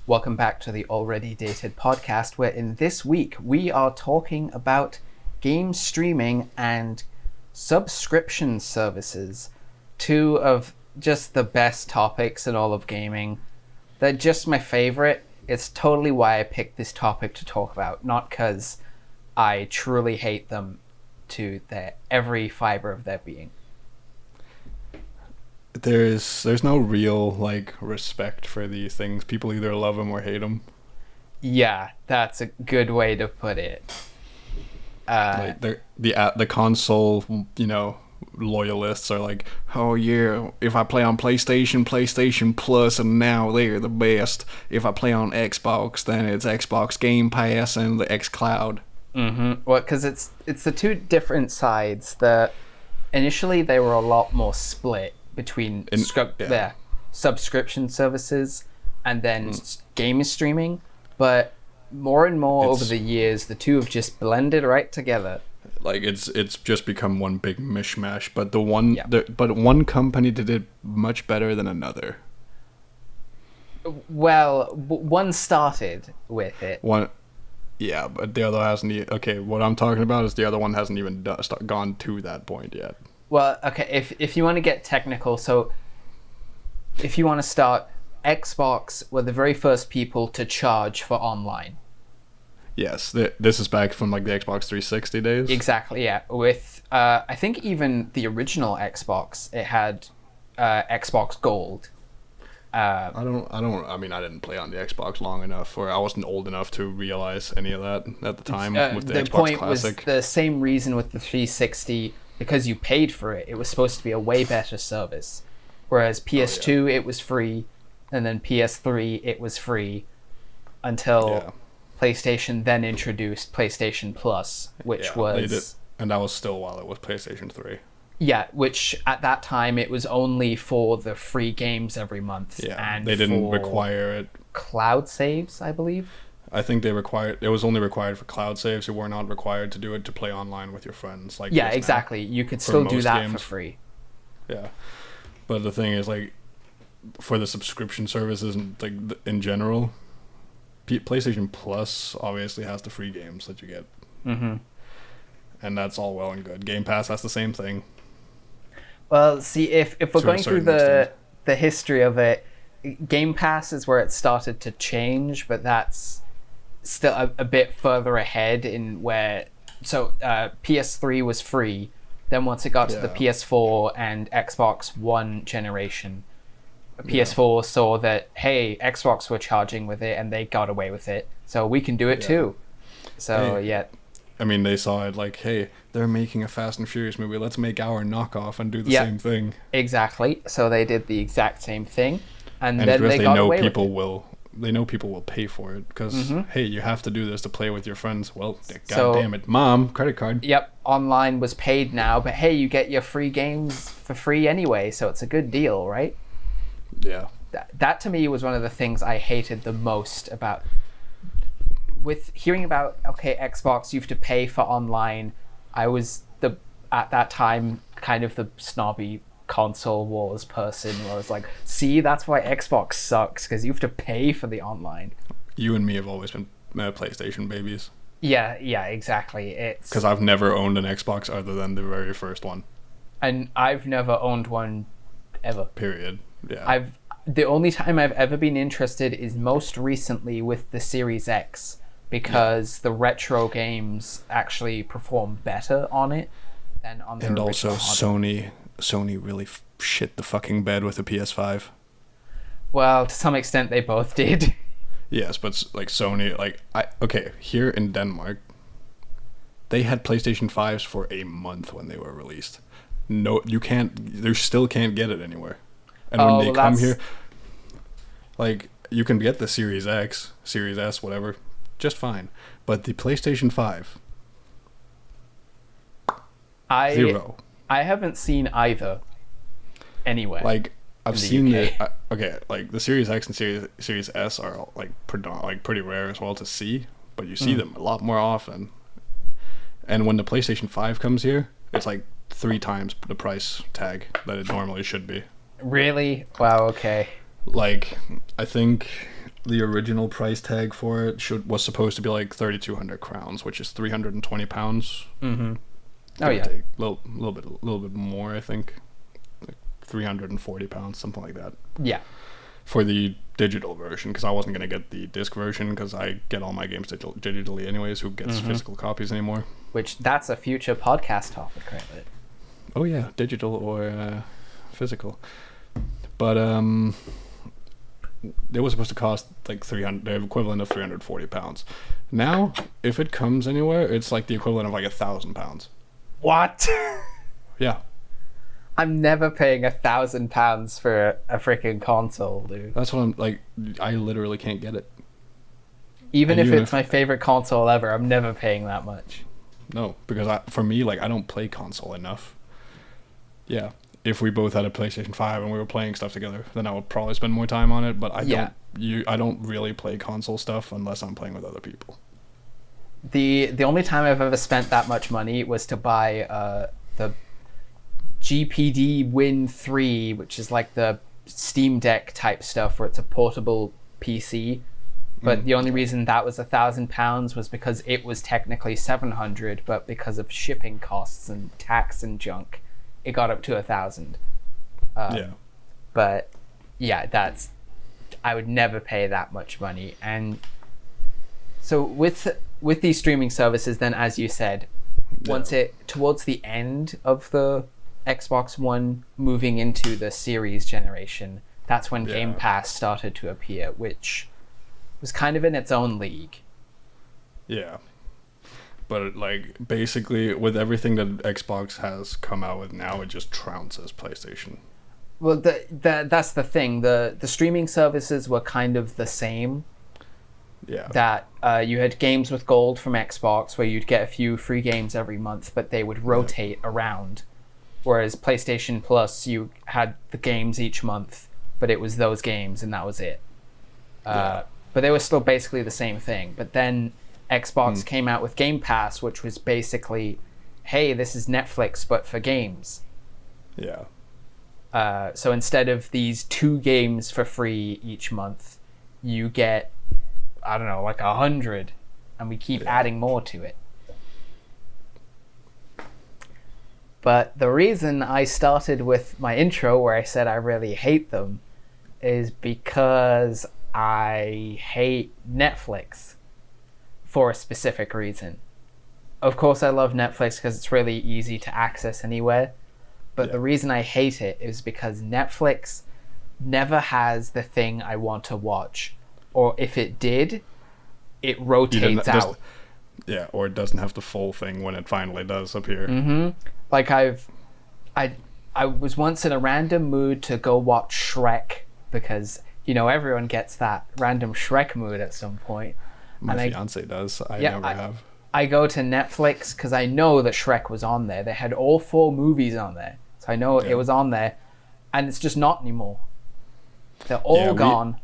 Welcome back to the Already Dated podcast, where in this week we are talking about game streaming and subscription services. Two of just the best topics in all of gaming. They're just my favorite. It's totally why I picked this topic to talk about, not because I truly hate them to every fiber of their being. There's no real respect for these things. People either love them or hate them. Yeah, that's a good way to put it. The console, loyalists are like, oh yeah, if I play on PlayStation Plus, and now they're the best. If I play on Xbox, then it's Xbox Game Pass and the xCloud. Mm-hmm. Well, because it's the two different sides. Initially they were a lot more split between their subscription services and then game streaming, but more and more over the years, the two have just blended right together. Like it's just become one big mishmash. But one company did it much better than another. Well, one started with it. Yeah, but the other hasn't. Okay, what I'm talking about is the other one hasn't even gone to that point yet. Well, okay, if you want to get technical, so if you want to start, Xbox were the very first people to charge for online. Yes, this is back from the Xbox 360 days. Exactly, yeah. With I think even the original Xbox, it had Xbox Gold. I didn't play on the Xbox long enough, or I wasn't old enough to realize any of that at the time with the Xbox point Classic. Was the same reason with the 360, because you paid for it. It was supposed to be a way better service. Whereas PS2, it was free, and then PS3, it was free, until PlayStation then introduced PlayStation Plus, which was... And that was still while it was PlayStation 3. Yeah, which at that time it was only for the free games every month. Yeah, and they didn't require it. Cloud saves, I believe. I think it was only required for cloud saves. You were not required to do it to play online with your friends. Yeah, exactly. You could still do that for free. Yeah, but the thing is, for the subscription services, in general, PlayStation Plus obviously has the free games that you get. Mm-hmm. And that's all well and good. Game Pass has the same thing. Well, see, if we're going through the history of it, Game Pass is where it started to change, but that's still a bit further ahead in where... So, PS3 was free. Then once it got to the PS4 and Xbox One generation, PS4 saw that, hey, Xbox were charging with it, and they got away with it. So we can do it too. So, I mean, they saw it hey, they're making a Fast and Furious movie. Let's make our knockoff and do the same thing. Exactly. So they did the exact same thing, and then they got know away people with it. They know people will pay for it because hey, you have to do this to play with your friends. Well, so, God damn it, Mom, credit card. Yep, online was paid now, but hey, you get your free games for free anyway, so it's a good deal, right? Yeah. That to me was one of the things I hated the most about. With hearing about, okay, Xbox, you have to pay for online, I was at that time kind of the snobby console wars person where I was like, see, that's why Xbox sucks, because you have to pay for the online. You and me have always been PlayStation babies. Yeah, exactly. It's because I've never owned an Xbox other than the very first one. And I've never owned one ever. Period. Yeah. The only time I've ever been interested is most recently with the Series X, because the retro games actually perform better on it than on the original. And also Sony really shit the fucking bed with the PS5. Well, to some extent they both did. Yes, but Sony, here in Denmark, they had PlayStation 5s for a month when they were released. No, you still can't get it anywhere. And when they come here, you can get the Series X, Series S, whatever, just fine. But the PlayStation 5, zero. I haven't seen either anywhere. I've seen it. The Series X and Series S are pretty rare as well to see, but you see them a lot more often. And when the PlayStation 5 comes here, it's 3 times the price tag that it normally should be. Really? Wow. Okay. I think the original price tag for it was supposed to be like 3,200 crowns, which is 320 pounds. Mm-hmm. Oh yeah, a little bit more, I think, like 340 pounds, something like that. Yeah. For the digital version, because I wasn't gonna get the disc version because I get all my games digitally anyways. Who gets physical copies anymore? Which that's a future podcast topic, right? Oh yeah, digital or physical. But it was supposed to cost like 300, the equivalent of 340 pounds. Now, if it comes anywhere, it's like the equivalent of like 1,000 pounds. What? Yeah. I'm never paying £1,000 for a freaking console, dude. That's what I'm like. I literally can't get it. Even if it's my favorite console ever, I'm never paying that much. No, because for me, like, I don't play console enough. Yeah, if we both had a PlayStation 5 and we were playing stuff together, then I would probably spend more time on it. But I don't really play console stuff unless I'm playing with other people. The only time I've ever spent that much money was to buy the GPD Win 3, which is like the Steam Deck type stuff where it's a portable PC. But the only reason that was £1,000 was because it was technically 700, but because of shipping costs and tax and junk, it got up to 1,000. Yeah. But yeah, I would never pay that much money. And so with these streaming services, then as you said, towards the end of the Xbox One moving into the Series generation, that's when Game Pass started to appear, which was kind of in its own league. Yeah. But like basically with everything that Xbox has come out with now, it just trounces PlayStation. Well, that's the thing. The streaming services were kind of the same. Yeah. That you had games with gold from Xbox where you'd get a few free games every month, but they would rotate around. Whereas PlayStation Plus, you had the games each month, but it was those games and that was it. But they were still basically the same thing. But then Xbox came out with Game Pass, which was basically, hey, this is Netflix, but for games. Yeah. So instead of these 2 games for free each month, you get, I don't know, like 100, and we keep adding more to it. But the reason I started with my intro where I said I really hate them is because I hate Netflix for a specific reason. Of course I love Netflix because it's really easy to access anywhere, but the reason I hate it is because Netflix never has the thing I want to watch, or if it did, it rotates out. Yeah, or it doesn't have the full thing when it finally does appear. Mm-hmm. Like I was once in a random mood to go watch Shrek because, you know, everyone gets that random Shrek mood at some point. My fiance does. I never have. I go to Netflix because I know that Shrek was on there. They had all 4 movies on there. So I know it was on there. And it's just not anymore. They're all gone.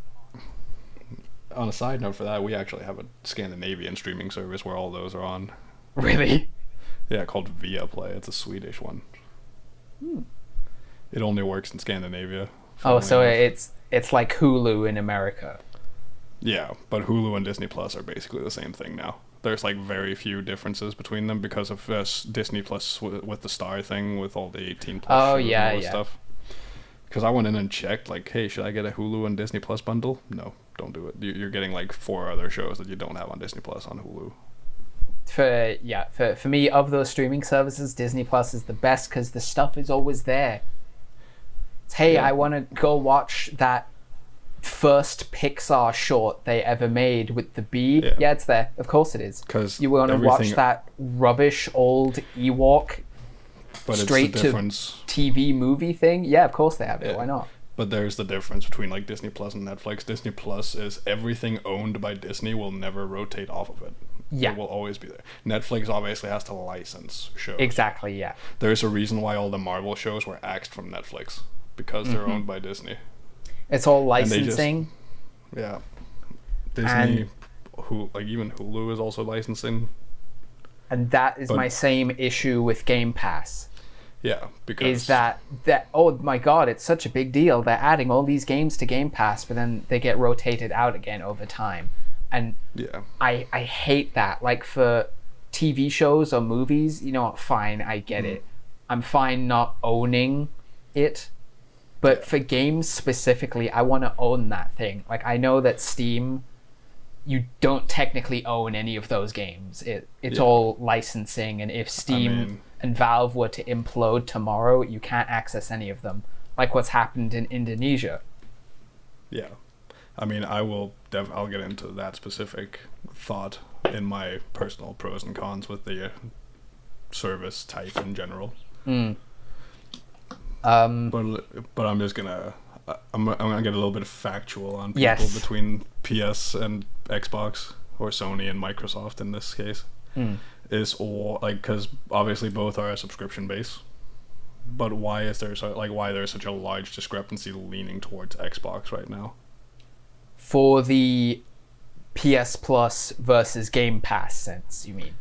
On a side note for that, we actually have a Scandinavian streaming service where all those are on. Really? Yeah, called Viaplay. It's a Swedish one. It only works in Scandinavia. Oh, so it's like Hulu in America. Yeah, but Hulu and Disney Plus are basically the same thing now. There's like very few differences between them because of Disney Plus with the Star thing with all the 18 plus shows and all this stuff. Because I went in and checked, like, hey, should I get a Hulu and Disney Plus bundle? No, don't do it. You're getting like 4 other shows that you don't have on Disney Plus on Hulu. For me, of those streaming services, Disney Plus is the best because the stuff is always there. It's, hey, I want to go watch that first Pixar short they ever made with the bee. Yeah, it's there. Of course it is. Because you want to watch that rubbish old Ewok straight to TV movie thing? Yeah, of course they have it. Why not? But there's the difference between like Disney Plus and Netflix. Disney Plus is everything owned by Disney will never rotate off of it. Yeah. It will always be there. Netflix obviously has to license shows. Exactly, yeah. There's a reason why all the Marvel shows were axed from Netflix. Because they're owned by Disney. It's all licensing. Disney, even Hulu is also licensing. And that is my same issue with Game Pass. Yeah, because is that oh my god, it's such a big deal. They're adding all these games to Game Pass, but then they get rotated out again over time. And yeah, I hate that. Like for TV shows or movies, you know what, fine, I get it. I'm fine not owning it. But for games specifically, I want to own that thing. Like I know that Steam, you don't technically own any of those games. It's all licensing, and if Steam and Valve were to implode tomorrow, you can't access any of them. Like what's happened in Indonesia. Yeah. I mean, I'll get into that specific thought in my personal pros and cons with the service type in general. But I'm just gonna I'm gonna get a little bit factual on people between PS and Xbox, or Sony and Microsoft in this case. Is all like, because obviously both are a subscription base, but why is there why there's such a large discrepancy leaning towards Xbox right now? For the PS Plus versus Game Pass sense, you mean?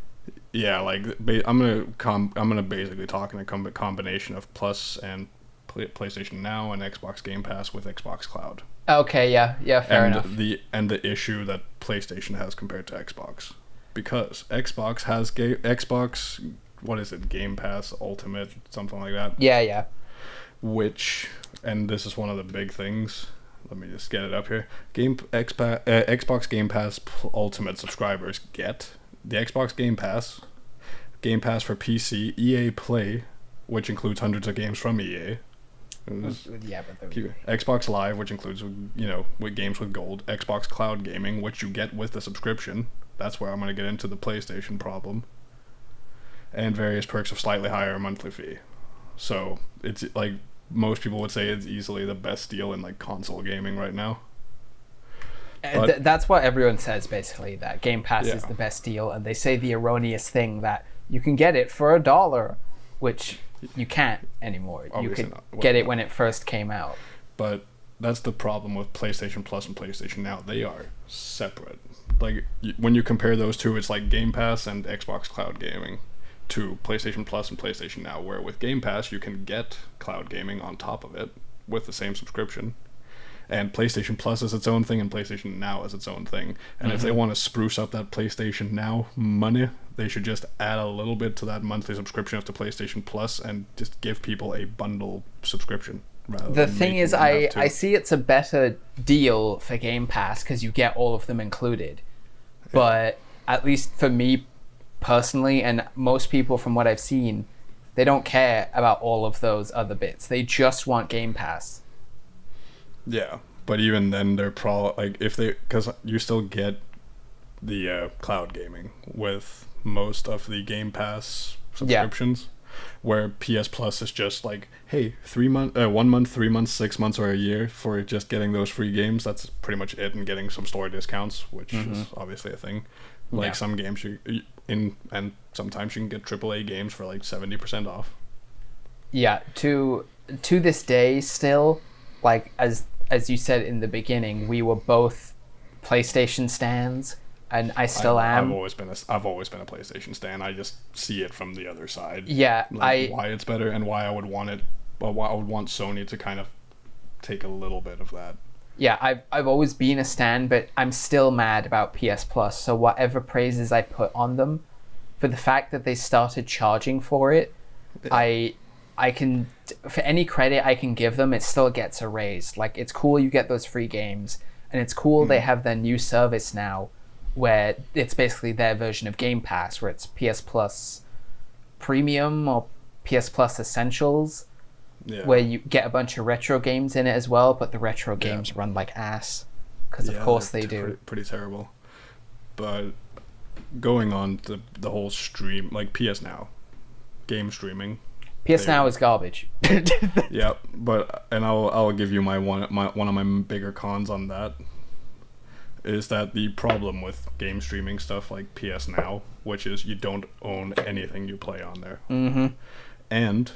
Yeah, like I'm gonna basically talk in a combination of Plus and PlayStation Now and Xbox Game Pass with Xbox Cloud. Okay, yeah, fair enough. And the issue that PlayStation has compared to Xbox, because Xbox has Xbox, what is it, Game Pass Ultimate, something like that. Yeah. Which, and this is one of the big things. Let me just get it up here. Xbox Game Pass Ultimate subscribers get the Xbox Game Pass for PC, EA Play, which includes hundreds of games from EA. Yeah, but Xbox Live, which includes with games with gold. Xbox Cloud Gaming, which you get with the subscription. That's where I'm going to get into the PlayStation problem. And various perks of slightly higher monthly fee. So it's like most people would say it's easily the best deal in like console gaming right now. That's what everyone says, basically, that Game Pass is the best deal, and they say the erroneous thing that you can get it for $1, which you can't anymore. Obviously you could get it when it first came out. But that's the problem with PlayStation Plus and PlayStation Now. They are separate. Like when you compare those two, it's like Game Pass and Xbox Cloud Gaming to PlayStation Plus and PlayStation Now, where with Game Pass you can get cloud gaming on top of it with the same subscription. And PlayStation Plus is its own thing, and PlayStation Now is its own thing. And if they want to spruce up that PlayStation Now money, they should just add a little bit to that monthly subscription of the PlayStation Plus and just give people a bundle subscription. The thing is, I see it's a better deal for Game Pass because you get all of them included. Yeah. But at least for me personally, and most people from what I've seen, they don't care about all of those other bits. They just want Game Pass. Yeah, but even then, they're because you still get the cloud gaming with most of the Game Pass subscriptions, where PS Plus is just like, hey, 1 month, 3 months, 6 months, or a year for just getting those free games. That's pretty much it, and getting some store discounts, which is obviously a thing. Like some games and sometimes you can get AAA games for like 70% off. Yeah, to this day still, like as you said in the beginning, we were both PlayStation stans, and I still am. I've always been a PlayStation stan. I just see it from the other side. Yeah, why it's better and why I would want it. Well, why I would want Sony to kind of take a little bit of that. Yeah, I've always been a stan, but I'm still mad about PS Plus. So whatever praises I put on them, for the fact that they started charging for it, I can, for any credit I can give them, it still gets erased. Like, it's cool you get those free games, and it's cool they have their new service now, where it's basically their version of Game Pass, where it's PS Plus Premium or PS Plus Essentials, where you get a bunch of retro games in it as well, but the retro games run like ass, because of course they do. Pretty terrible. But going on to the whole stream, like PS Now, game streaming. PS Now is garbage. Yeah, and I'll give you one of my bigger cons on that is that the problem with game streaming stuff like PS Now, which is you don't own anything you play on there, and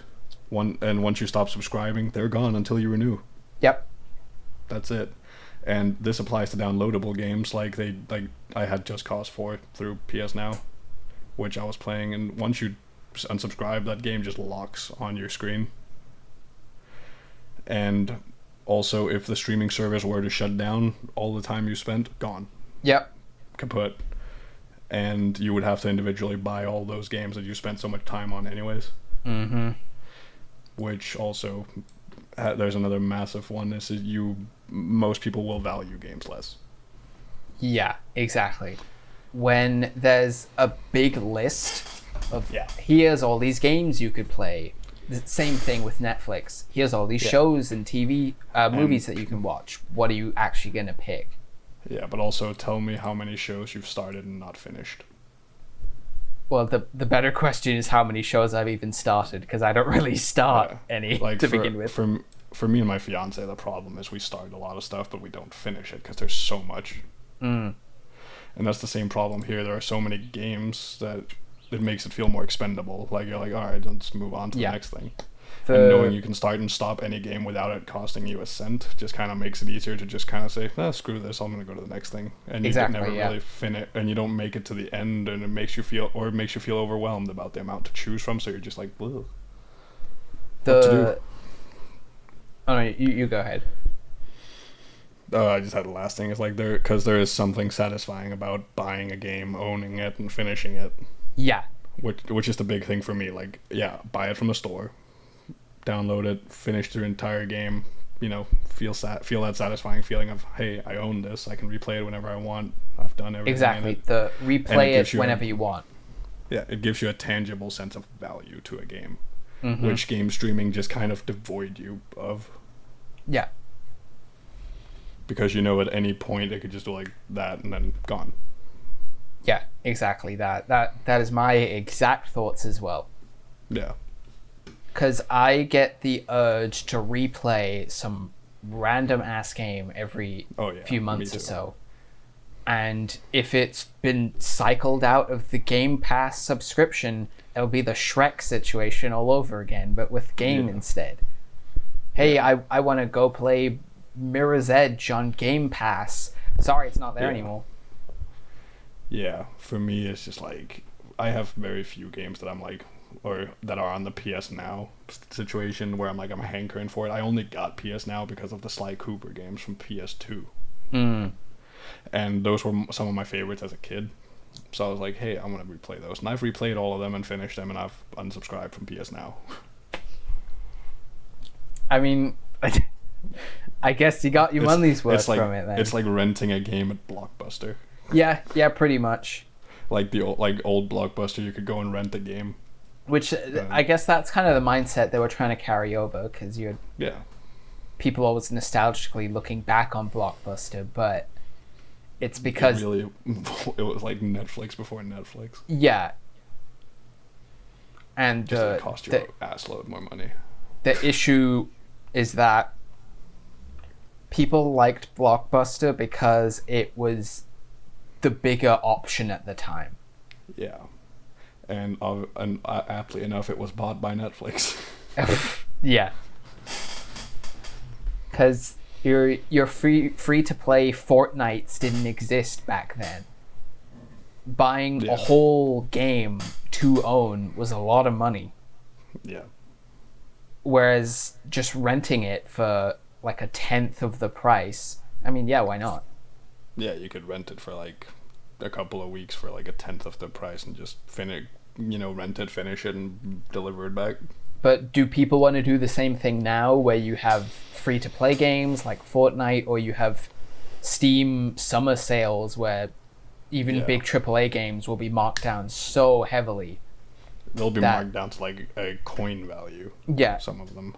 once you stop subscribing, they're gone until you renew. Yep, that's it. And this applies to downloadable games like I had Just Cause 4 through PS Now, which I was playing, and once you unsubscribe, that game just locks on your screen. And also, if the streaming service were to shut down, all the time you spent, gone. Yep. Kaput. And you would have to individually buy all those games that you spent so much time on anyways. Mm-hmm. Which also, there's another massive one. This is most people will value games less. Yeah, exactly. When there's a big list of here's all these games you could play. The same thing with Netflix. Here's all these shows and TV movies that you can watch. What are you actually going to pick? Yeah, but also tell me how many shows you've started and not finished. Well, the better question is how many shows I've even started, because I don't really start any to begin with. For me and my fiance, the problem is we start a lot of stuff, but we don't finish it because there's so much. Mm. And that's the same problem here. There are so many games that it makes it feel more expendable. Like, you're like, all right, let's move on to the next thing. And knowing you can start and stop any game without it costing you a cent just kind of makes it easier to just kind of say, screw this, I'm going to go to the next thing. And you can never really finish, and you don't make it to the end, and it makes you feel overwhelmed about the amount to choose from, so you're just like, ugh. What to do? Oh, no, you go ahead. I just had the last thing. It's like because there is something satisfying about buying a game, owning it, and finishing it. Yeah. Which is the big thing for me. Like, buy it from the store, download it, finish the entire game. Feel that satisfying feeling of, hey, I own this. I can replay it whenever I want. I've done everything. Exactly. The replay it whenever you want. Yeah, it gives you a tangible sense of value to a game, mm-hmm. which game streaming just kind of devoid you of. Yeah. Because at any point it could just do like that and then gone. Yeah, exactly that. That is my exact thoughts as well. Yeah. Because I get the urge to replay some random ass game every few months or so. And if it's been cycled out of the Game Pass subscription, it'll be the Shrek situation all over again, but with game instead. Hey, I want to go play Mirror's Edge on Game Pass. Sorry, it's not there anymore. Yeah, for me, it's just like, I have very few games that I'm like, or that are on the PS Now situation where I'm hankering for it. I only got PS Now because of the Sly Cooper games from PS2. Mm. And those were some of my favorites as a kid. So I was like, hey, I'm going to replay those. And I've replayed all of them and finished them, and I've unsubscribed from PS Now. I mean, I guess you got your money's worth from it then. It's like renting a game at Blockbuster. Yeah, pretty much. Like the old Blockbuster, you could go and rent a game. Which I guess that's kind of the mindset they were trying to carry over, because you had people always nostalgically looking back on Blockbuster, but it's because it was like Netflix before Netflix. Yeah. And it cost you an assload more money. The issue is that people liked Blockbuster because it was the bigger option at the time. Yeah. And aptly enough, it was bought by Netflix. Yeah. Because your free to play Fortnites didn't exist back then. Buying a whole game to own was a lot of money. Yeah. Whereas just renting it for like a tenth of the price, I mean, why not? Yeah, you could rent it for like a couple of weeks for like a tenth of the price and just rent it, finish it, and deliver it back. But do people want to do the same thing now, where you have free-to-play games like Fortnite, or you have Steam summer sales where even big AAA games will be marked down so heavily? They'll be marked down to like a coin value. Yeah. Some of them.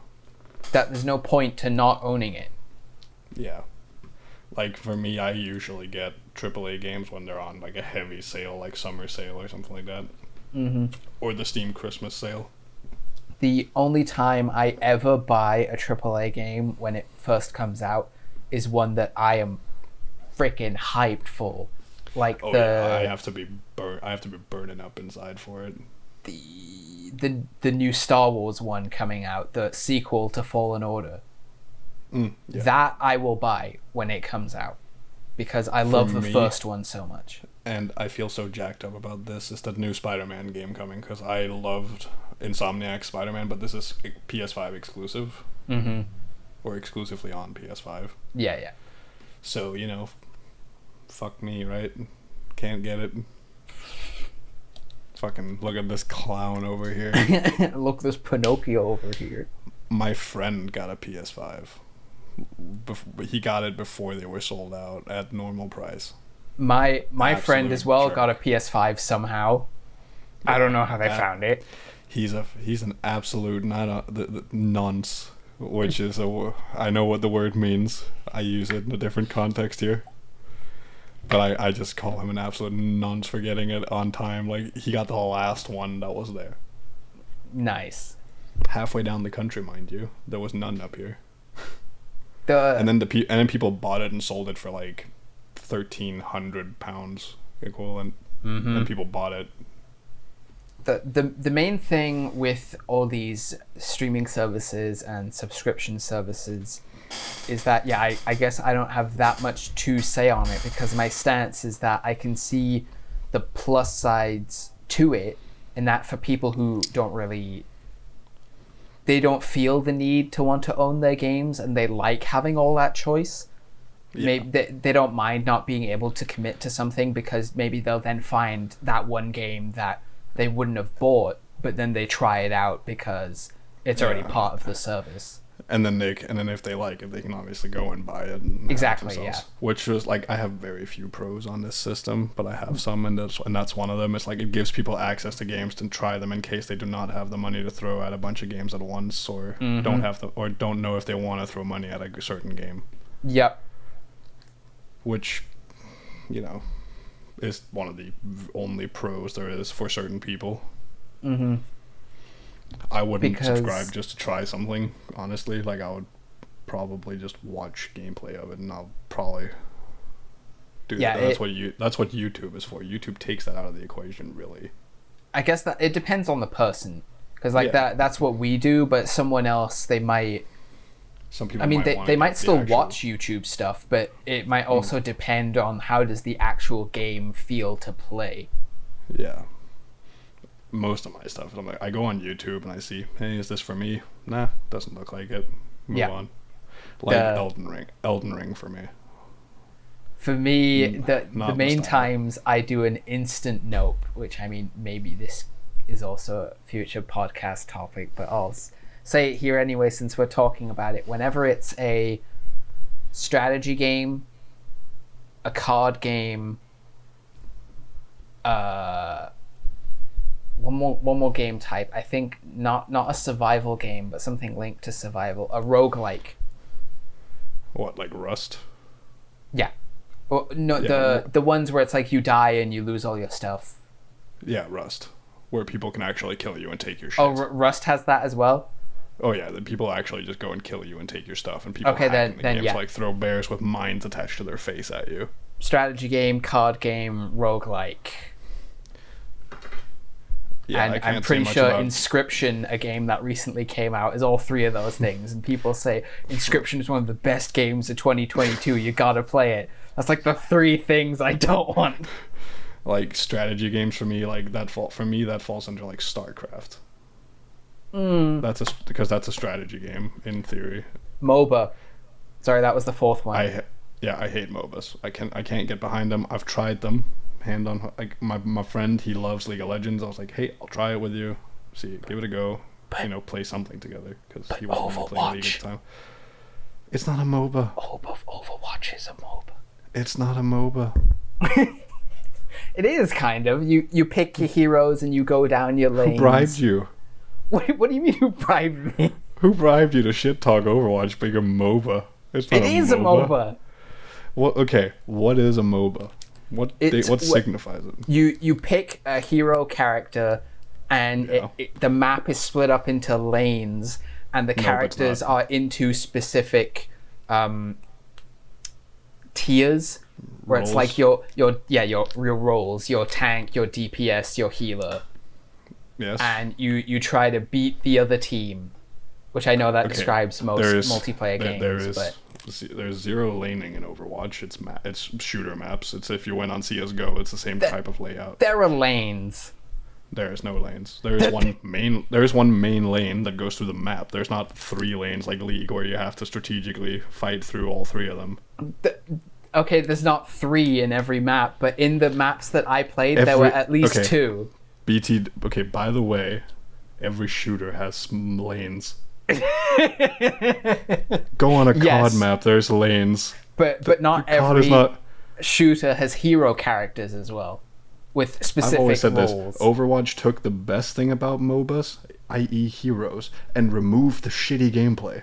That there's no point to not owning it. Yeah. Like, for me, I usually get AAA games when they're on like a heavy sale, like summer sale or something like that. Mm-hmm. Or the Steam Christmas sale. The only time I ever buy a AAA game when it first comes out is one that I am freaking hyped for. Like I have to be burning up inside for it. The new Star Wars one coming out, the sequel to Fallen Order. That I will buy when it comes out, because I love the first one so much. and I feel so jacked up about this, is the new Spider-Man game coming, because I loved Insomniac Spider-Man, but this is PS5 exclusive. Mm-hmm. Or exclusively on PS5. Yeah. So, fuck me, right? Can't get it. Fucking look at this clown over here. Look, this Pinocchio over here. My friend got a PS5. He got it before they were sold out at normal price. My friend as well jerk. got a PS5 somehow. I don't know how they found it. He's an absolute nonce, which is I know what the word means. I use it in a different context here. But I just call him an absolute nonce for getting it on time. Like, he got the last one that was there. Nice. Halfway down the country, mind you. There was none up here. And then people bought it and sold it for like £1,300 equivalent. Mm-hmm. And people bought it. The main thing with all these streaming services and subscription services is that, I guess I don't have that much to say on it, because my stance is that I can see the plus sides to it, and that for people who they don't feel the need to want to own their games, and they like having all that choice. Yeah. Maybe they don't mind not being able to commit to something, because maybe they'll then find that one game that they wouldn't have bought, but then they try it out because it's already part of the service. And then if they like it, they can obviously go and buy it. And exactly, yeah. Which was like, I have very few pros on this system, but I have some, and that's one of them. It's like, it gives people access to games to try them in case they do not have the money to throw at a bunch of games at once, or don't know if they want to throw money at a certain game. Yep. Which, is one of the only pros there is for certain people. Mm-hmm. I wouldn't subscribe just to try something, honestly. Like, I would probably just watch gameplay of it, and I'll probably do that. That's what YouTube is for. YouTube takes that out of the equation, really. I guess that it depends on the person, because that's what we do, but someone else, they might. Some people they might still watch YouTube stuff, but it might also depend on how does the actual game feel to play. Yeah. Most of my stuff, I'm like, I go on YouTube and I see, hey, is this for me? Nah, doesn't look like it. Move on. Like Elden Ring for me. For me, the main times I do an instant nope, which, maybe this is also a future podcast topic, but I'll say it here anyway since we're talking about it. Whenever it's a strategy game, a card game, one more game type. I think not a survival game, but something linked to survival. A roguelike. What, like Rust? Yeah. Well, no, the ones where it's like you die and you lose all your stuff. Yeah, Rust. Where people can actually kill you and take your shit. Oh, Rust has that as well? Oh yeah, the people actually just go and kill you and take your stuff, and people hack in the games, like throw bears with mines attached to their face at you. Strategy game, card game, roguelike. Yeah, and I'm pretty sure Inscription, a game that recently came out, is all three of those things. And people say Inscription is one of the best games of 2022. You gotta play it. That's like the three things I don't want. Like strategy games for me, like that falls under like StarCraft. Because that's a strategy game in theory. MOBA. Sorry, that was the fourth one. I hate MOBAs. I can't get behind them. I've tried them. Hand on, like, my friend, he loves League of Legends. I was like, hey, I'll try it with you. Give it a go. Play something together, because he wasn't playing League at the time. It's not a MOBA. Overwatch is a MOBA. It's not a MOBA. It is kind of. You pick your heroes and you go down your lanes. Who bribed you? What do you mean who bribed me? Who bribed you to shit talk Overwatch being a MOBA? It is a MOBA. What? Okay, what is a MOBA? What signifies it? You pick a hero character, and the map is split up into lanes, and the characters are into specific tiers, where roles. It's like your roles, your tank, your DPS, your healer. Yes. And you try to beat the other team. which I know that Okay, describes most multiplayer games. but there's zero laning in Overwatch. It's shooter maps. It's if you went on CS:GO, it's the same type of layout. There are lanes. There is no lanes. There is one main lane that goes through the map. There's not 3 lanes like League where you have to strategically fight through all 3 of them. Okay, there's not 3 in every map, but in the maps that I played, there were at least 2. Okay, by the way, every shooter has lanes. Go on a COD map, there's lanes. But not every shooter has hero characters as well, with specific roles. I've always said this. Overwatch took the best thing about MOBAs, i.e. heroes, and removed the shitty gameplay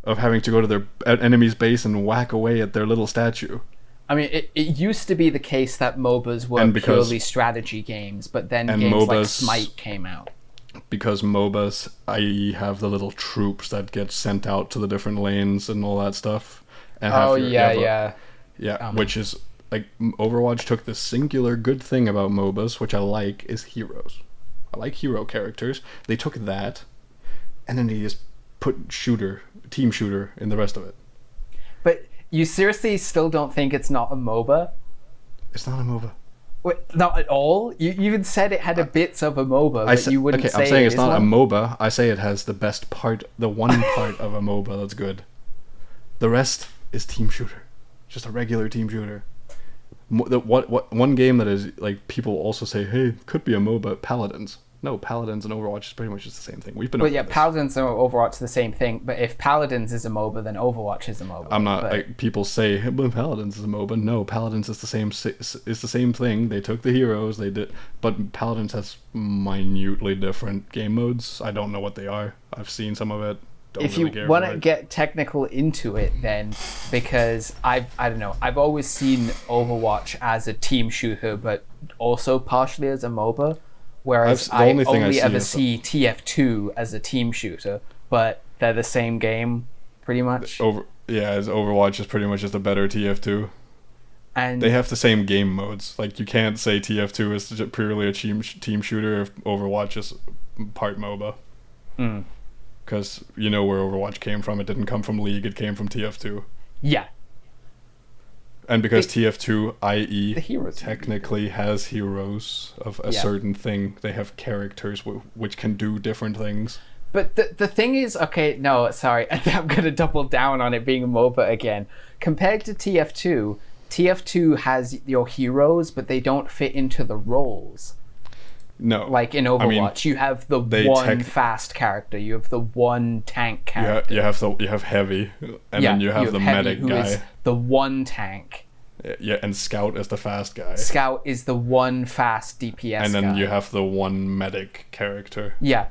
of having to go to their enemy's base and whack away at their little statue. I mean, it used to be the case that MOBAs were purely strategy games, but then games like Smite came out. Because MOBAs, i.e. have the little troops that get sent out to the different lanes and all that stuff. And which is, like, Overwatch took the singular good thing about MOBAs, which I like, is heroes. I like hero characters. They took that, and then they just put team shooter in the rest of it. But you seriously still don't think it's not a MOBA? It's not a MOBA. Wait, not at all? You even said it had a bits of a MOBA, but you wouldn't say I'm saying it's not one? a MOBA. I say it has the best part, the one part of a MOBA that's good. The rest is team shooter. Just a regular team shooter. One game that is, like, people also say, hey, could be a MOBA, Paladins. No, Paladins and Overwatch is pretty much just the same thing. Paladins and Overwatch are the same thing, but if Paladins is a MOBA, then Overwatch is a MOBA. I'm not, like, people say, hey, but Paladins is a MOBA. No, Paladins is the same thing. They took the heroes, but Paladins has minutely different game modes. I don't know what they are. I've seen some of it. If you want to get technical into it, then, because I don't know, I've always seen Overwatch as a team shooter, but also partially as a MOBA. Whereas I only ever see TF2 as a team shooter, but they're the same game, pretty much. As Overwatch is pretty much just a better TF2. And they have the same game modes. Like, you can't say TF2 is just purely a team shooter if Overwatch is part MOBA. Because you know where Overwatch came from. It didn't come from League, it came from TF2. Yeah. And because TF2, i.e., technically has heroes of a certain thing, they have characters which can do different things. But the thing is, okay, no, sorry, I'm going to double down on it being a MOBA again. Compared to TF2, TF2 has your heroes, but they don't fit into the roles. No. Like in Overwatch, you have the one fast character, you have the one tank character. You have Heavy, and then you have the medic guy. Is the one tank. Yeah, and Scout is the fast guy. Scout is the one fast DPS and then guy. You have the one medic character. Yeah.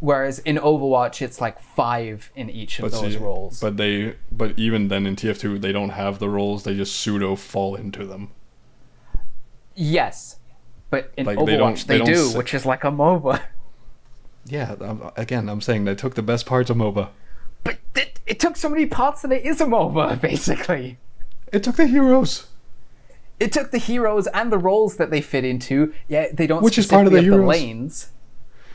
Whereas in Overwatch, it's like 5 in each of those roles. But even then in TF2, they don't have the roles, they just pseudo fall into them. Yes. But in Overwatch, they do, which is like a MOBA. Yeah, again, I'm saying they took the best parts of MOBA. But it took so many parts that it is a MOBA, basically. It took the heroes. It took the heroes and the roles that they fit into. Yeah, they don't which is part of the heroes. The lanes.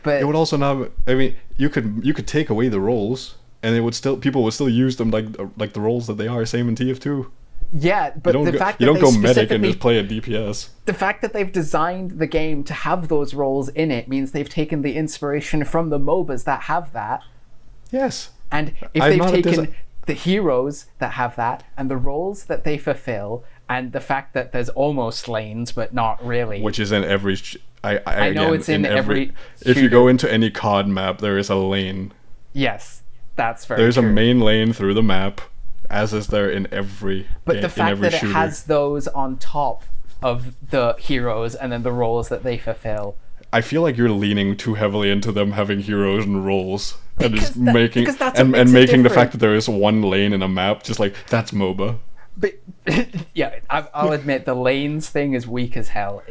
But it would also not. I mean, you could take away the roles, and people would still use them like the roles that they are. Same in TF2. Yeah, but the fact that you don't go medic and just play a DPS. The fact that they've designed the game to have those roles in it means they've taken the inspiration from the MOBAs that have that. Yes. And if they've taken the heroes that have that, and the roles that they fulfill, and the fact that there's almost lanes, but not really. Which is in every... I know it's in every if you go into any COD map, there is a lane. Yes, that's very There's true. a main lane through the map, as is there in every But the fact that it has those on top of the heroes and then the roles that they fulfill. I feel like you're leaning too heavily into them having heroes and roles. And because making the fact that there is one lane in a map just like that's MOBA. But yeah, I'll admit the lanes thing is weak as hell.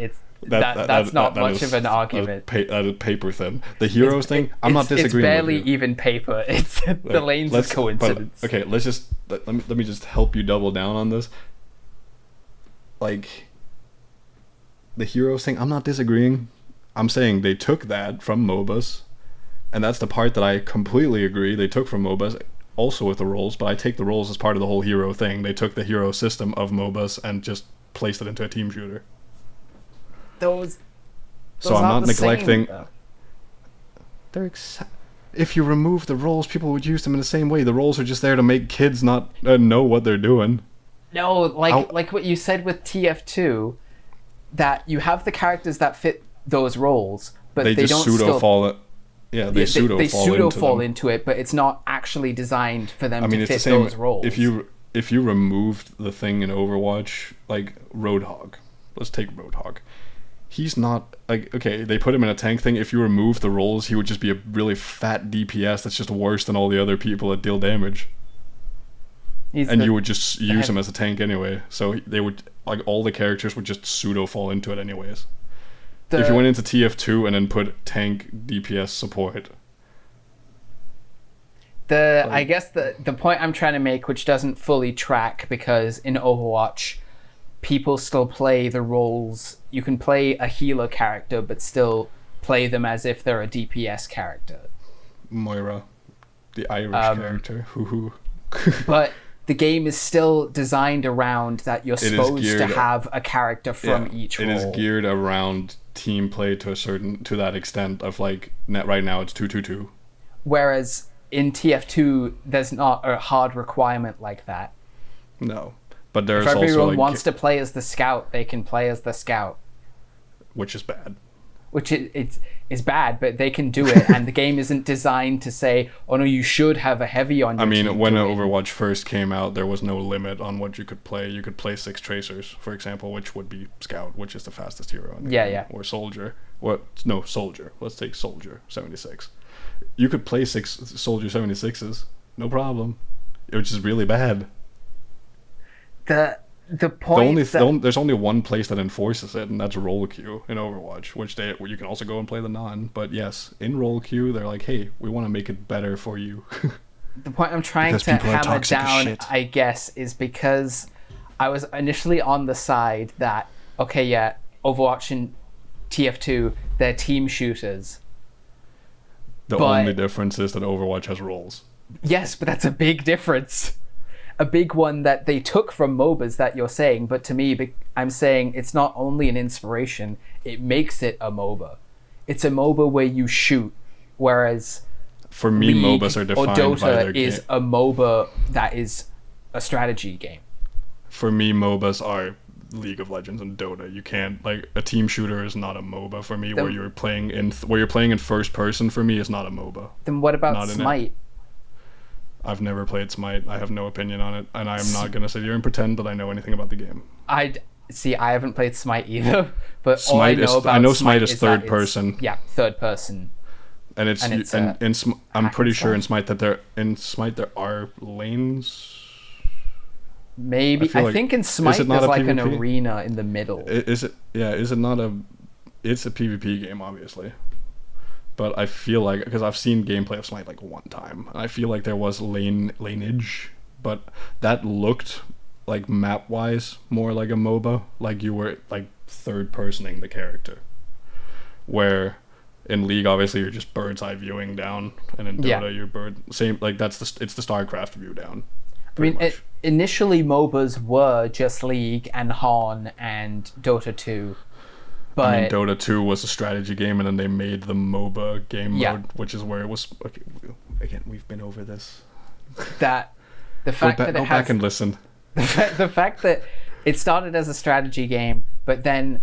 That's not much of an argument. That is paper thin. The heroes thing, I'm not disagreeing. It's barely with you. even paper. It's the lanes is coincidence. But, okay, let me just help you double down on this. Like the heroes thing, I'm not disagreeing. I'm saying they took that from MOBAs, And that's the part that I completely agree they took from MOBAs, also with the roles, but I take the roles as part of the whole hero thing. They took the hero system of MOBAs and just placed it into a team shooter. Those So I'm not neglecting... Same, they're if you remove the roles, people would use them in the same way. The roles are just there to make kids not know what they're doing. No, like what you said with TF2, that you have the characters that fit those roles, but they just don't pseudo fall. Yeah, they pseudo fall into it, but it's not actually designed for them to fit same, those roles. If you removed the thing in Overwatch, like Roadhog, let's take Roadhog. He's not like, okay, they put him in a tank thing. If you remove the roles, he would just be a really fat DPS that's just worse than all the other people that deal damage. You would just use him as a tank anyway. So they would, like, all the characters would just pseudo fall into it anyways. If you went into TF2 and then put tank DPS support. I guess the point I'm trying to make, which doesn't fully track, because in Overwatch, people still play the roles. You can play a healer character, but still play them as if they're a DPS character. Moira, the Irish character. But the game is still designed around that you're supposed to have a character from each role. It is geared around team play to that extent of, like, right now it's 2-2-2. Whereas in TF2, there's not a hard requirement like that. No. But there's if everyone also, wants to play as the scout, they can play as the scout. Which is bad. Which it's bad, but they can do it, and the game isn't designed to say, oh no, you should have a heavy on your team. When Overwatch first came out, there was no limit on what you could play. You could play 6 Tracers, for example, which would be Scout, which is the fastest hero in the game. Or Soldier. Soldier. Let's take Soldier 76. You could play 6 Soldier 76s, no problem. It was just really bad. The point there's only one place that enforces it, and that's role queue in Overwatch, where you can also go and play the non. But yes, in role queue, they're like, hey, we want to make it better for you. The point I'm trying to hammer down, I guess, is because I was initially on the side that, okay, yeah, Overwatch and TF2, they're team shooters. The only difference is that Overwatch has roles. Yes, but that's a big difference. A big one that they took from MOBAs that you're saying, but to me, I'm saying it's not only an inspiration, it makes it a MOBA. It's a MOBA where you shoot, whereas for me, League MOBAs are defined or Dota by their is a MOBA that is a strategy game. For me, MOBAs are League of Legends and Dota. You can't, like, a team shooter is not a MOBA for me. Where you're playing in first person, for me, is not a MOBA. Then what about Smite? I've never played Smite. I have no opinion on it, and I'm not gonna sit here and pretend that I know anything about the game. I haven't played Smite either, but Smite I know Smite is third person. Yeah, third person. And I'm pretty sure in Smite there are lanes. Maybe I think in Smite there's like an arena in the middle. Is it? Yeah. Is it not a? It's a PvP game, obviously. But I feel like, because I've seen gameplay of Smite like one time, and I feel like there was laneage, but that looked like map-wise more like a MOBA, like you were like third-personing the character. Where in League, obviously, you're just bird's eye viewing down, and in Dota, you're same, like it's the StarCraft view down. I mean, initially MOBAs were just League and HoN and Dota 2. But Dota 2 was a strategy game, and then they made the MOBA game mode, which is where it was. Okay, again, we've been over this. Go back and listen. The fact that it started as a strategy game, but then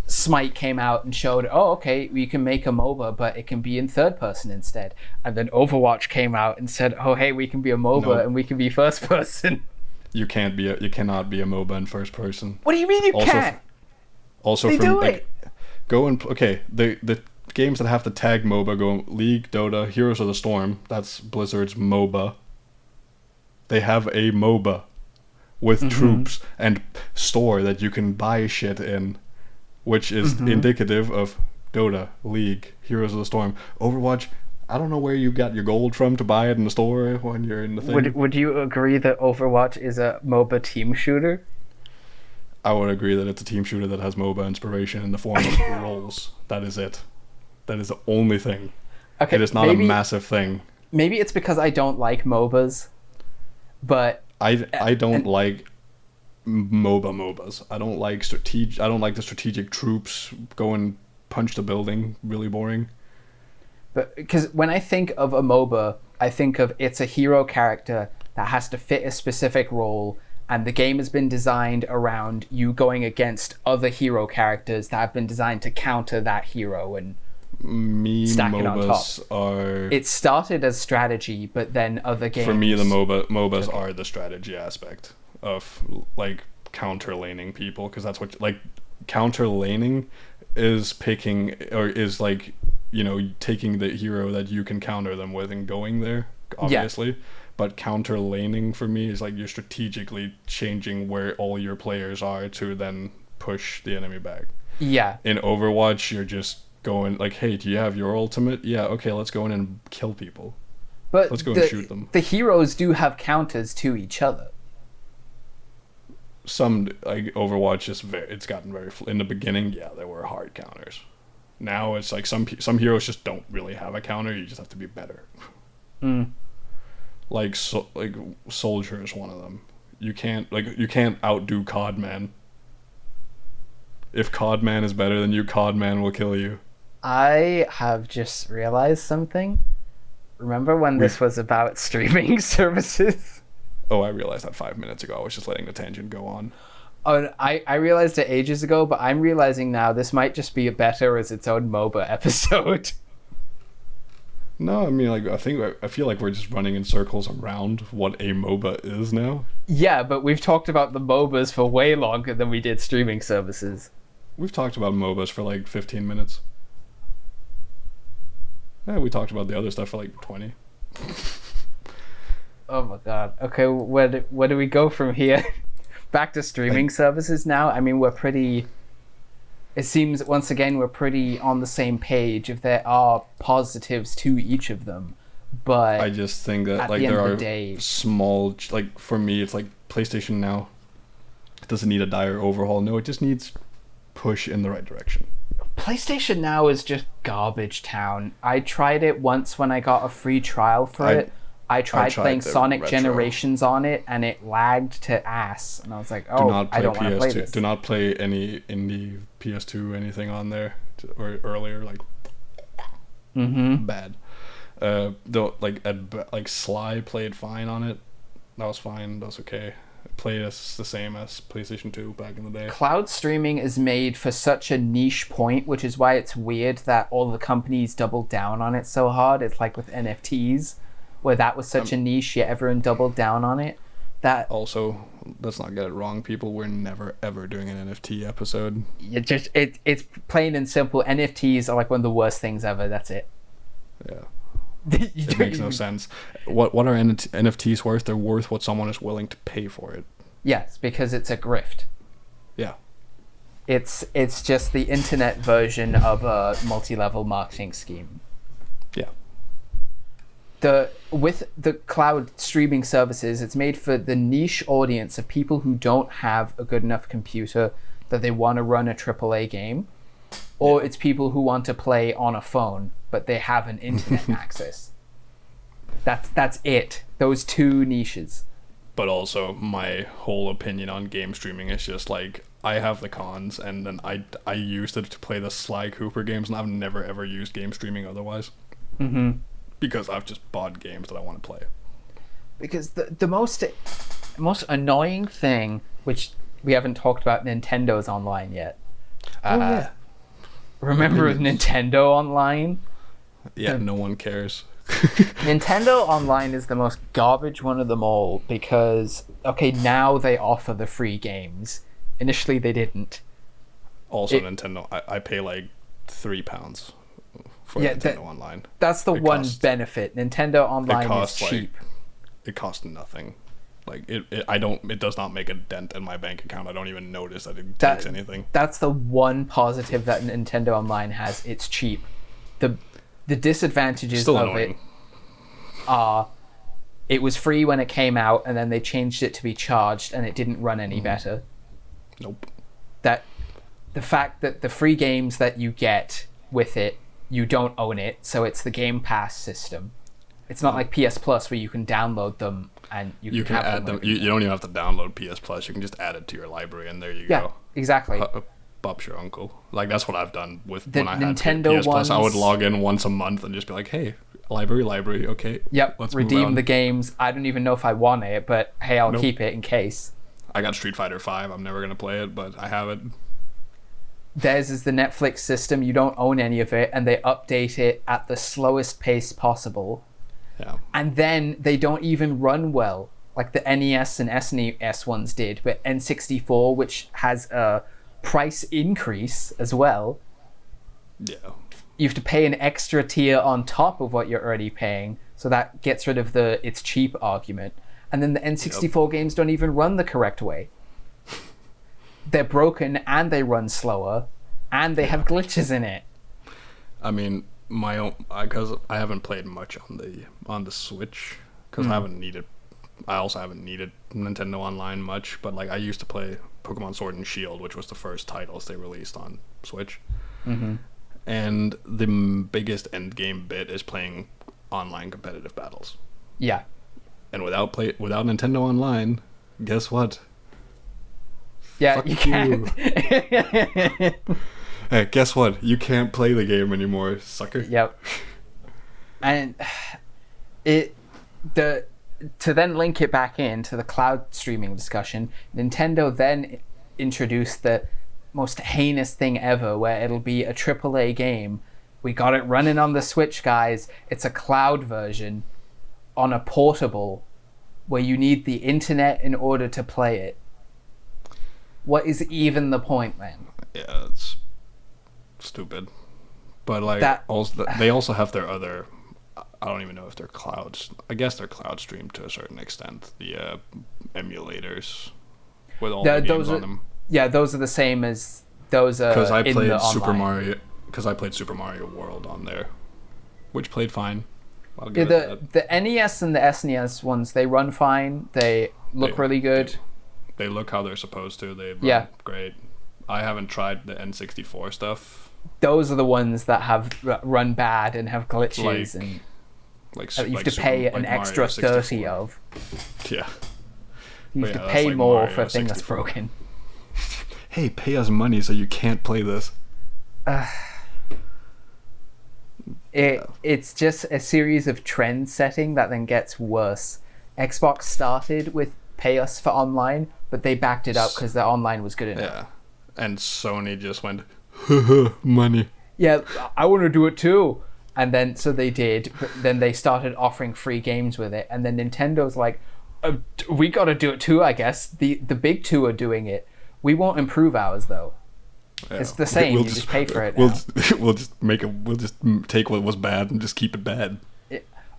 Smite came out and showed, oh, okay, we can make a MOBA, but it can be in third person instead. And then Overwatch came out and said, oh, hey, we can be a MOBA and we can be first person. You cannot be a MOBA in first person. What do you mean you can't? Also, they do it. The games that have the tag MOBA go League, Dota, Heroes of the Storm. That's Blizzard's MOBA. They have a MOBA with troops and store that you can buy shit in, which is indicative of Dota, League, Heroes of the Storm. Overwatch, I don't know where you got your gold from to buy it in the store when you're in the thing. Would you agree that Overwatch is a MOBA team shooter? I would agree that it's a team shooter that has MOBA inspiration in the form of roles. That is it. That is the only thing. Okay, It is not a massive thing. Maybe it's because I don't like MOBAs, but I don't like MOBAs. I don't like the strategic troops go and punch the building. Really boring. But because when I think of a MOBA, I think of it's a hero character that has to fit a specific role, and the game has been designed around you going against other hero characters that have been designed to counter that hero and stacking on top. It started as strategy, but then other games. For me, the MOBAs are the strategy aspect of like counter laning people, because that's what like counter laning is picking, or is like, you know, taking the hero that you can counter them with and going there, obviously. Yeah. But counter laning for me is like you're strategically changing where all your players are to then push the enemy back. Yeah. In Overwatch, you're just going like, hey, do you have your ultimate? Yeah, okay, let's go in and kill people. But let's go and shoot them. The heroes do have counters to each other. Some like Overwatch is it's gotten very in the beginning. Yeah, there were hard counters. Now it's like some heroes just don't really have a counter. You just have to be better. Like Soldier is one of them. You can't outdo Codman. If Codman is better than you, Codman will kill you. I have just realized something. Remember when this was about streaming services? Oh, I realized that 5 minutes ago. I was just letting the tangent go on. Oh, I realized it ages ago, but I'm realizing now this might just be better as its own MOBA episode. No, I mean, like, I feel like we're just running in circles around what a MOBA is now. Yeah, but we've talked about the MOBAs for way longer than we did streaming services. We've talked about MOBAs for like 15 minutes. Yeah, we talked about the other stuff for like 20. Oh my god. Okay, where do we go from here? Back to streaming services now? I mean, it seems, once again, we're pretty on the same page if there are positives to each of them. But I just think that like there are small, like for me, it's like PlayStation Now. It doesn't need a dire overhaul. No, it just needs push in the right direction. PlayStation Now is just garbage town. I tried it once when I got a free trial for it. I tried playing Sonic Generations on it, and it lagged to ass. And I was like, oh, I don't want to play this. Do not play any indie PS2 anything on there, or earlier, like bad. Though, like Sly played fine on it. That was fine. That was okay. It played as the same as PlayStation 2 back in the day. Cloud streaming is made for such a niche point, which is why it's weird that all the companies doubled down on it so hard. It's like with NFTs, where that was such a niche, yet everyone doubled down on it. That also, let's not get it wrong, people. We're never ever doing an NFT episode. It's plain and simple. NFTs are like one of the worst things ever. That's it. Yeah. It makes no sense. What are NFTs worth? They're worth what someone is willing to pay for it. Yes, because it's a grift. Yeah. It's just the internet version of a multi-level marketing scheme. Yeah. With the cloud streaming services, it's made for the niche audience of people who don't have a good enough computer that they want to run a AAA game, or it's people who want to play on a phone but they have an internet access. That's it. Those two niches. But also, my whole opinion on game streaming is just like, I have the cons, and then I used it to play the Sly Cooper games, and I've never ever used game streaming otherwise. Because I've just bought games that I want to play. Because the most annoying thing, which we haven't talked about, Nintendo's online yet. Yeah. Remember Nintendo Online? Yeah, no one cares. Nintendo Online is the most garbage one of them all because, okay, now they offer the free games. Initially, they didn't. Also, Nintendo, I pay like £3 for Nintendo Online. That's the benefit. Nintendo Online is cheap. It costs nothing. Like it does not make a dent in my bank account. I don't even notice that it takes anything. That's the one positive that Nintendo Online has. It's cheap. The disadvantages of it are it was free when it came out, and then they changed it to be charged, and it didn't run any better. Nope. That the fact that the free games that you get with it you don't own it, so it's the Game Pass system. It's not like PS Plus where you can download them and you can add them. You don't even have to download PS Plus. You can just add it to your library, and there you go. Exactly. Bob's your uncle. Like, that's what I've done with the when I Nintendo had PS Plus. I would ones... log in once a month and just be like, hey, library, okay. Yep, let's redeem the games. I don't even know if I want it, but hey, I'll keep it in case. I got Street Fighter 5. I'm never going to play it, but I have it. Theirs is the Netflix system. You don't own any of it, and they update it at the slowest pace possible. Yeah. And then they don't even run well, like the NES and SNES ones did, but N64, which has a price increase as well. Yeah. You have to pay an extra tier on top of what you're already paying, so that gets rid of the it's cheap argument. And then the N64 games don't even run the correct way. They're broken, and they run slower, and they have glitches in it. I mean, because I haven't played much on the Switch, because I also haven't needed Nintendo Online much, but like I used to play Pokemon Sword and Shield, which was the first titles they released on Switch. Mm-hmm. And the biggest end game bit is playing online competitive battles. Yeah. And without Nintendo Online, guess what? Yeah, Fuck you can't. Hey, guess what? You can't play the game anymore, sucker. Yep. And to then link it back into the cloud streaming discussion, Nintendo then introduced the most heinous thing ever, where it'll be a AAA game. We got it running on the Switch, guys. It's a cloud version on a portable where you need the internet in order to play it. What is even the point, man? Yeah, it's stupid. But like, they also have their other... I don't even know if they're clouds. I guess they're cloud streamed to a certain extent. The emulators with all the games on them. Yeah, those are the same as those in the online. Because I played Super Mario World on there, which played fine. The NES and the SNES ones, they run fine. They look really good. They look how they're supposed to. They run great. I haven't tried the N64 stuff. Those are the ones that have run bad and have glitches and you have to pay an extra 30 of. Yeah. You have to pay more Mario for a thing 64. That's broken. Hey, pay us money so you can't play this. It's just a series of trend setting that then gets worse. Xbox started with pay us for online, but they backed it up because their online was good enough. Yeah. And Sony just went, money. Yeah, I want to do it too. And then, so they did, but then they started offering free games with it. And then Nintendo's like, we got to do it too, I guess. The big two are doing it. We won't improve ours, though. Yeah. It's the same. You just pay for it now. We'll just take what was bad and just keep it bad.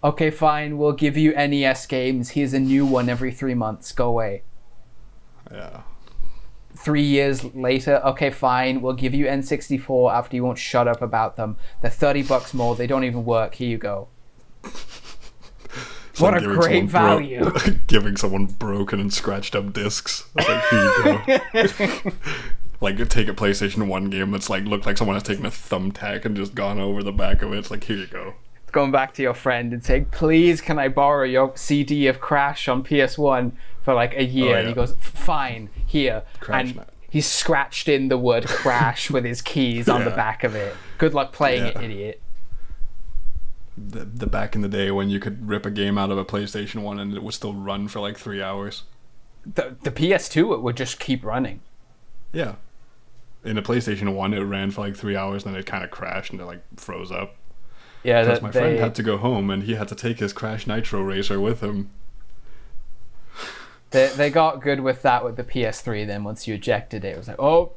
Okay, fine. We'll give you NES games. Here's a new one every 3 months. Go away. Yeah. 3 years later, okay, fine. We'll give you N64 after you won't shut up about them. They're $30 more. They don't even work. Here you go. What a great value. Giving someone broken and scratched up discs. Like, here you go. Like, take a PlayStation 1 game that's like, looked like someone has taken a thumbtack and just gone over the back of it. It's like, here you go. Going back to your friend and saying, please, can I borrow your CD of Crash on PS1 for like a year? Oh, yeah. And he goes, fine, here. Crash and he's scratched in the word Crash with his keys on the back of it. Good luck playing it, idiot. The back in the day when you could rip a game out of a PlayStation 1 and it would still run for like 3 hours. The PS2, it would just keep running. Yeah. In the PlayStation 1, it ran for like 3 hours, and then it kind of crashed and it like froze up. Yeah, because my friend had to go home and he had to take his Crash Nitro Racer with him. They got good with that with the PS3. Then once you ejected it, it was like, oh,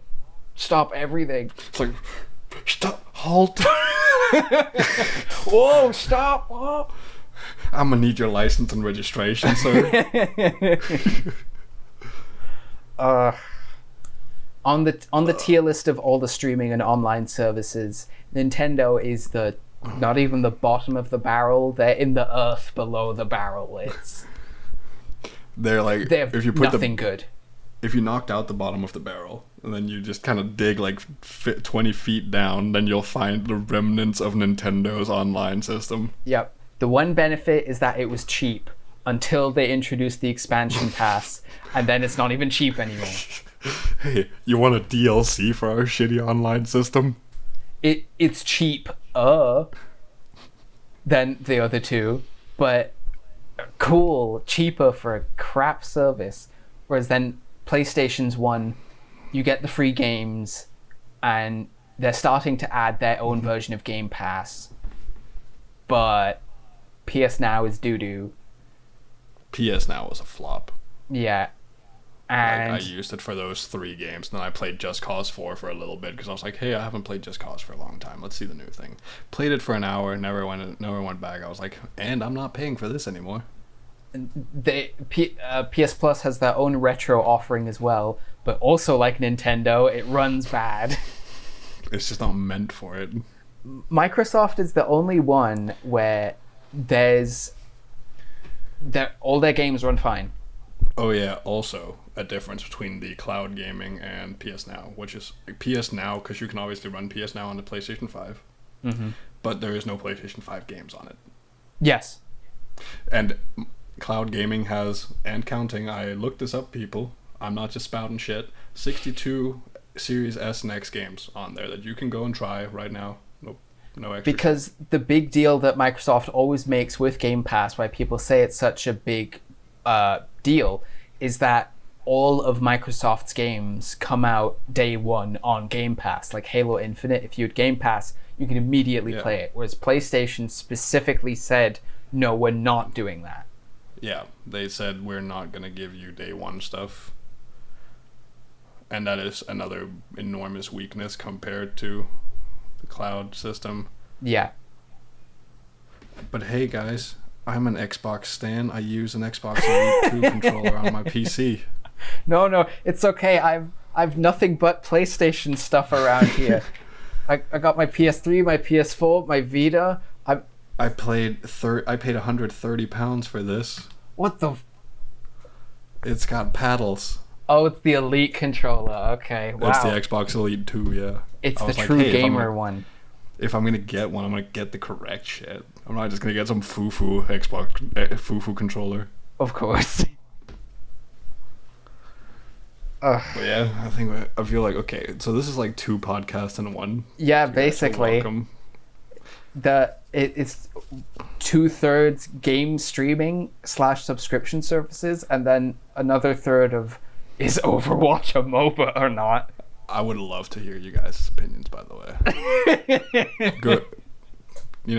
stop everything. It's like, stop, halt. Whoa, stop. Whoa. I'm gonna need your license and registration, sir. On the tier list of all the streaming and online services, Nintendo is not even the bottom of the barrel. They're in the earth below the barrel. They're like, if you put nothing good. if you knocked out the bottom of the barrel and then you just kind of dig like 20 feet down, then you'll find the remnants of Nintendo's online system. Yep. The one benefit is that it was cheap until they introduced the expansion pass, and then it's not even cheap anymore. Hey, you want a DLC for our shitty online system? It's cheap than the other two, but cool, cheaper for a crap service. Whereas then PlayStation's one, you get the free games, and they're starting to add their own version of Game Pass, but PS Now is doo-doo. PS Now was a flop. Yeah. And I used it for those 3 games, and then I played Just Cause 4 for a little bit because I was like, hey, I haven't played Just Cause for a long time. Let's see the new thing. Played it for an hour, never went back. I was like, and I'm not paying for this anymore. PS Plus has their own retro offering as well, but also like Nintendo, it runs bad. It's just not meant for it. Microsoft is the only one where all their games run fine. Oh yeah, also a difference between the cloud gaming and PS Now, which is PS Now, because you can obviously run PS Now on the PlayStation 5, but there is no PlayStation 5 games on it. Yes. And cloud gaming has, and counting, I looked this up, people, I'm not just spouting shit, 62 Series S and X games on there that you can go and try right now. No extra. Because the big deal that Microsoft always makes with Game Pass, why people say it's such a big deal, is that all of Microsoft's games come out day one on Game Pass. Like Halo Infinite, if you had Game Pass, you can immediately play it. Whereas PlayStation specifically said, no, we're not doing that. Yeah, they said we're not going to give you day one stuff. And that is another enormous weakness compared to the cloud system. Yeah. But hey guys, I'm an Xbox stan. I use an Xbox Elite 2 controller on my PC. No, it's okay. I've nothing but PlayStation stuff around here. I got my PS3, my PS4, my Vita. I paid £130 for this. What the? It's got paddles. Oh, it's the Elite controller. Okay, wow. It's the Xbox Elite 2, yeah. It's the true gamer one. If I'm gonna get one, I'm gonna get the correct shit. I'm not just gonna get some foo-foo Xbox foo-foo controller. Of course. But yeah, I feel like, okay, so this is like 2 podcasts in one. Yeah, basically. It's 2/3 game streaming / subscription services, and then another third of, is Overwatch a MOBA or not? I would love to hear you guys' opinions, by the way. Good.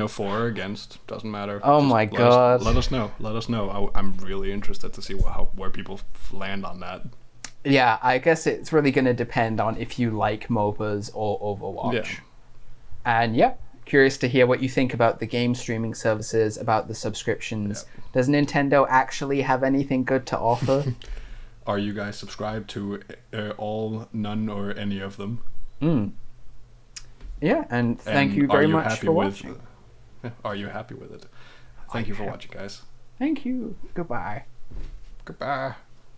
For or against, doesn't matter. Oh my god. Let us know. I'm really interested to see where people land on that. Yeah, I guess it's really going to depend on if you like MOBAs or Overwatch. Yeah. And curious to hear what you think about the game streaming services, about the subscriptions. Yeah. Does Nintendo actually have anything good to offer? Are you guys subscribed to all, none, or any of them? Yeah, and thank you very much for watching. Are you happy with it? Thank you for watching, guys. Thank you. Goodbye. Goodbye.